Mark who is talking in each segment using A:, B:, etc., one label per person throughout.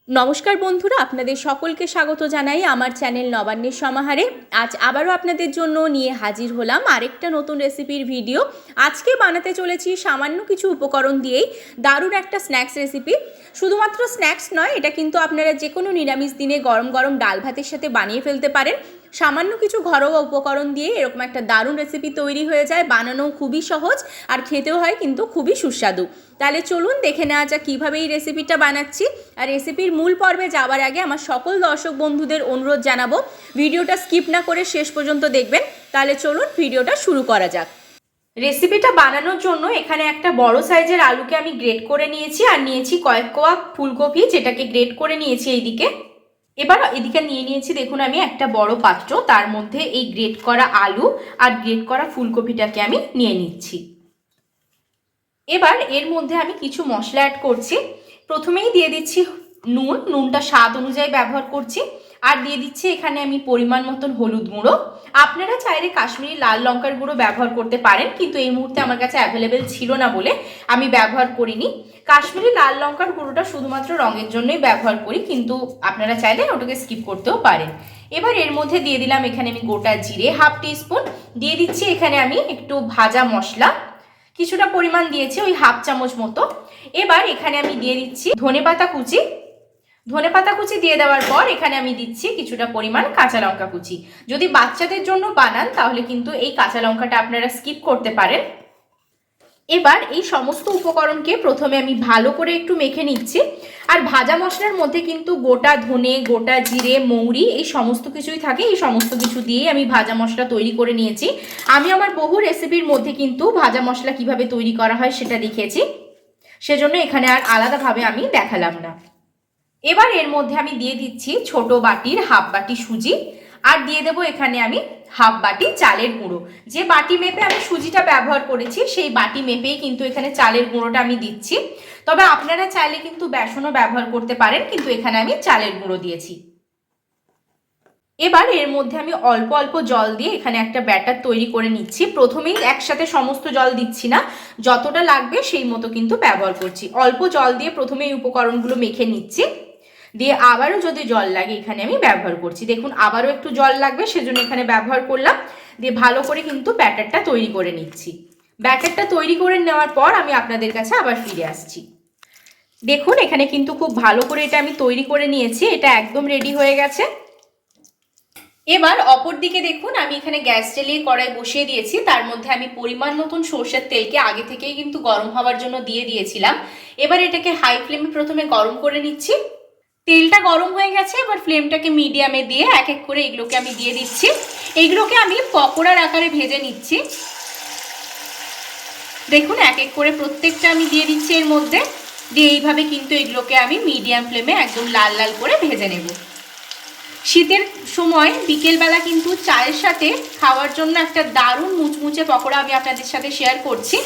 A: নমস্কার বন্ধুরা, আপনাদের সকলকে স্বাগত জানাই আমার চ্যানেল নবান্নের সমাহারে। আজ আবারও আপনাদের জন্য নিয়ে হাজির হলাম আরেকটা নতুন রেসিপির ভিডিও। আজকে বানাতে চলেছি সামান্য কিছু উপকরণ দিয়েই দারুণ একটা স্ন্যাক্স রেসিপি। শুধুমাত্র স্ন্যাক্স নয়, এটা কিন্তু আপনারা যে কোনো নিরামিষ দিনে গরম গরম ডাল ভাতের সাথে বানিয়ে ফেলতে পারেন। সামান্য কিছু ঘরোয়া উপকরণ দিয়ে এরকম একটা দারুণ রেসিপি তৈরি হয়ে যায়, বানানো খুবই সহজ আর খেতেও হয় কিন্তু খুবই সুস্বাদু। তাহলে চলুন দেখে নেওয়া যাক কীভাবে এই রেসিপিটা বানাচ্ছি। আর রেসিপির মূল পর্বে যাওয়ার আগে আমার সকল দর্শক বন্ধুদের অনুরোধ জানাবো, ভিডিওটা স্কিপ না করে শেষ পর্যন্ত দেখবেন। তাহলে চলুন ভিডিওটা শুরু করা যাক। রেসিপিটা বানানোর জন্য এখানে একটা বড় সাইজের আলুকে আমি গ্রেট করে নিয়েছি, আর নিয়েছি কয়েক কোয়া ফুলকপি, যেটাকে গ্রেট করে নিয়েছি এইদিকে। এবার এদিকে নিয়ে নিয়েছি দেখুন আমি একটা বড় পাত্র, তার মধ্যে এই গ্রেট করা আলু আর গ্রেট করা ফুলকপিটাকে আমি নিয়ে নিচ্ছি। এবার এর মধ্যে আমি কিছু মশলা অ্যাড করছি। প্রথমেই দিয়ে দিচ্ছি নুনটা স্বাদ অনুযায়ী ব্যবহার করছি। আর দিয়ে দিচ্ছি এখানে আমি পরিমাণ মতন হলুদ গুঁড়ো। আপনারা চাইলে কাশ্মীরি লাল লঙ্কার গুঁড়ো ব্যবহার করতে পারেন, কিন্তু এই মুহূর্তে আমার কাছে অ্যাভেলেবেল ছিল না বলে আমি ব্যবহার করিনি। কাশ্মীরি লাল লঙ্কার গুঁড়োটা শুধুমাত্র রঙের জন্যই ব্যবহার করি, কিন্তু আপনারা চাইলে ওটাকে স্কিপ করতেও পারেন। এবার এর মধ্যে দিয়ে দিলাম এখানে আমি গোটা জিরে হাফ টিস্পুন, দিয়ে দিচ্ছি এখানে আমি একটু ভাজা মশলা কিছুটা পরিমাণ দিয়েছি, ওই হাফ চামচ মতো। এবার এখানে আমি দিয়ে দিচ্ছি ধনেপাতা কুচি দিয়ে দেওয়ার পর এখানে আমি দিচ্ছি কিছুটা পরিমাণ কাঁচা লঙ্কা কুচি। যদি বাচ্চাদের জন্য বানান তাহলে কিন্তু এই কাঁচা লঙ্কাটা আপনারা স্কিপ করতে পারেন। এবার এই সমস্ত উপকরণকে প্রথমে আমি ভালো করে একটু মেখে নিচ্ছি। আর ভাজা মশলার মধ্যে কিন্তু গোটা ধনে, গোটা জিরে, মৌরি এই সমস্ত কিছুই থাকে। এই সমস্ত কিছু দিয়েই আমি ভাজা মশলা তৈরি করে নিয়েছি। আমি আমার বহু রেসিপির মধ্যে কিন্তু ভাজা মশলা কিভাবে তৈরি করা হয় সেটা দেখিয়েছি, সেজন্য এখানে আর আলাদাভাবে আমি দেখালাম না। এবার এর মধ্যে আমি দিয়ে দিচ্ছি ছোট বাটির হাফ বাটি সুজি, আর দিয়ে দেবো এখানে আমি হাফ বাটি চালের গুঁড়ো। যে বাটি মেপে আমি সুজিটা ব্যবহার করেছি সেই বাটি মেপেই কিন্তু এখানে চালের গুঁড়োটা আমি দিচ্ছি। তবে আপনারা চাইলে কিন্তু বেসনও ব্যবহার করতে পারেন, কিন্তু এখানে আমি চালের গুঁড়ো দিয়েছি। এবার এর মধ্যে আমি অল্প অল্প জল দিয়ে এখানে একটা ব্যাটার তৈরি করে নিচ্ছি। প্রথমেই একসাথে সমস্ত জল দিচ্ছি না, যতটা লাগবে সেই মতো কিন্তু ব্যবহার করছি। অল্প জল দিয়ে প্রথমে এই উপকরণগুলো মেখে নিচ্ছি, দিয়ে আবারও যদি জল লাগে এখানে আমি ব্যবহার করছি। দেখুন আবারও একটু জল লাগবে, সেজন্য এখানে ব্যবহার করলাম। দিয়ে ভালো করে কিন্তু ব্যাটারটা তৈরি করে নিচ্ছি। ব্যাটারটা তৈরি করে নেওয়ার পর আমি আপনাদের কাছে আবার ফিরে আসছি। দেখুন এখানে কিন্তু খুব ভালো করে এটা আমি তৈরি করে নিয়েছি, এটা একদম রেডি হয়ে গেছে। এবার অপর দিকে দেখুন আমি এখানে গ্যাস জ্বালিয়ে কড়াই বসিয়ে দিয়েছি, তার মধ্যে আমি পরিমাণ মতন সরষের তেলকে আগে থেকেই কিন্তু গরম হওয়ার জন্য দিয়ে দিয়েছিলাম। এবার এটাকে হাই ফ্লেমে প্রথমে গরম করে নিচ্ছি। তেলটা গরম হয়ে গেছে, এবার ফ্লেমটাকে মিডিয়ামে দিয়ে এক এক করে এগুলোকে আমি দিয়ে দিচ্ছি। এগুলোকে আমি পকোড়ার আকারে ভেজে নিচ্ছি। দেখুন এক এক করে প্রত্যেকটা আমি দিয়ে দিচ্ছি এর মধ্যে, দিয়ে এইভাবে কিন্তু এগুলোকে আমি মিডিয়াম ফ্লেমে একদম লাল লাল করে ভেজে নেব। শীতের সময় বিকেলবেলা কিন্তু চায়ের সাথে খাওয়ার জন্য একটা দারুণ মুচমুচে পকোড়া আমি আপনাদের সাথে শেয়ার করছি।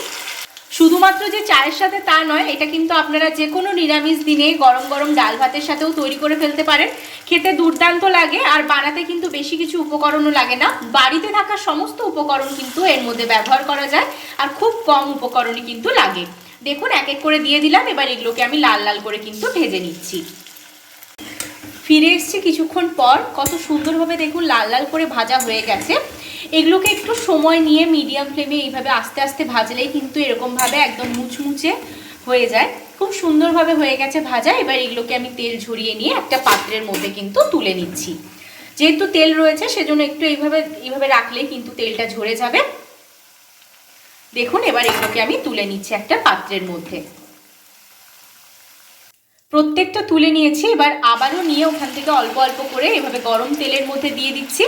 A: শুধুমাত্র যে চায়ের সাথে তা নয়, এটা কিন্তু আপনারা যে কোনো নিরামিষ দিনে গরম গরম ডাল ভাতের সাথেও তৈরি করে ফেলতে পারেন। খেতে দুর্দান্ত লাগে, আর বানাতে কিন্তু বেশি কিছু উপকরণও লাগে না। বাড়িতে থাকা সমস্ত উপকরণ কিন্তু এর মধ্যে ব্যবহার করা যায়, আর খুব কম উপকরণই কিন্তু লাগে। দেখুন এক এক করে দিয়ে দিলাম। এবার এগুলোকে আমি লাল লাল করে কিন্তু ভেজে নিচ্ছি। ফিরে এসছি কিছুক্ষণ পর, কত সুন্দরভাবে দেখুন লাল লাল করে ভাজা হয়ে গেছে। এগুলোকে একটু সময় নিয়ে মিডিয়াম ফ্লেমে এইভাবে আস্তে আস্তে ভাজলেই কিন্তু এরকমভাবে একদম মুচমুচে হয়ে যায়। খুব সুন্দরভাবে হয়ে গেছে ভাজা। এবার এগুলোকে আমি তেল ঝরিয়ে নিয়ে একটা পাত্রের মধ্যে কিন্তু তুলে নিচ্ছি। যেহেতু তেল রয়েছে সেজন্য একটু এইভাবে রাখলেই কিন্তু তেলটা ঝরে যাবে। দেখুন এবার এগুলোকে আমি তুলে নিচ্ছি একটা পাত্রের মধ্যে। প্রত্যেকটা তুলে নিয়েছি। এবার আবারও নিয়ে ওখান থেকে অল্প অল্প করে এভাবে গরম তেলের মধ্যে দিয়ে দিচ্ছি।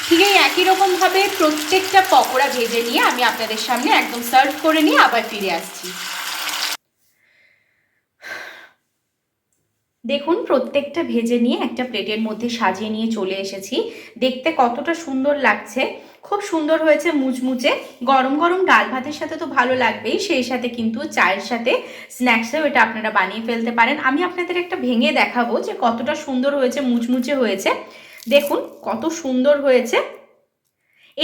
A: ঠিক এই একই রকমভাবে প্রত্যেকটা পকোড়া ভেজে নিয়ে আমি আপনাদের সামনে একদম সার্ভ করে নিয়ে আবার ফিরে আসছি। দেখুন প্রত্যেকটা ভেজে নিয়ে একটা প্লেটের মধ্যে সাজিয়ে নিয়ে চলে এসেছি। দেখতে কতটা সুন্দর লাগছে, খুব সুন্দর হয়েছে মুচমুচে। গরম গরম ডাল ভাতের সাথে তো ভালো লাগবেই, সেই সাথে কিন্তু চায়ের সাথে স্ন্যাক্সেও এটা আপনারা বানিয়ে ফেলতে পারেন। আমি আপনাদের একটা ভেঙে দেখাবো যে কতটা সুন্দর হয়েছে, মুচমুচে হয়েছে। দেখুন কত সুন্দর হয়েছে।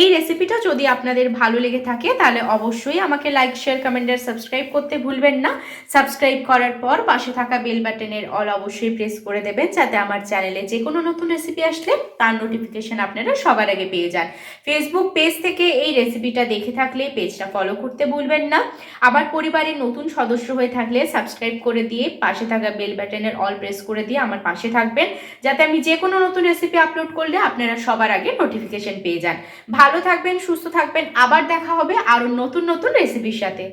A: এই রেসিপিটা যদি আপনাদের ভালো লেগে থাকে তাহলে অবশ্যই আমাকে লাইক, শেয়ার, কমেন্ট আর সাবস্ক্রাইব করতে ভুলবেন না। সাবস্ক্রাইব করার পর পাশে থাকা বেল বাটনের অল অবশ্যই প্রেস করে দেবেন, যাতে আমার চ্যানেলে যে কোনো নতুন রেসিপি আসলে তার নোটিফিকেশন আপনারা সবার আগে পেয়ে যান। ফেসবুক পেজ থেকে এই রেসিপিটা দেখে থাকলে পেজটা ফলো করতে ভুলবেন না। আবার পরিবারের নতুন সদস্য হয়ে থাকলে সাবস্ক্রাইব করে দিয়ে পাশে থাকা বেল বাটনের অল প্রেস করে দিয়ে আমার পাশে থাকবেন, যাতে আমি যে কোনো নতুন রেসিপি আপলোড করলে আপনারা সবার আগে নোটিফিকেশন পেয়ে যান। ভালো থাকবেন, সুস্থ থাকবেন, আবার দেখা হবে আরো নতুন নতুন রেসিপির সাথে।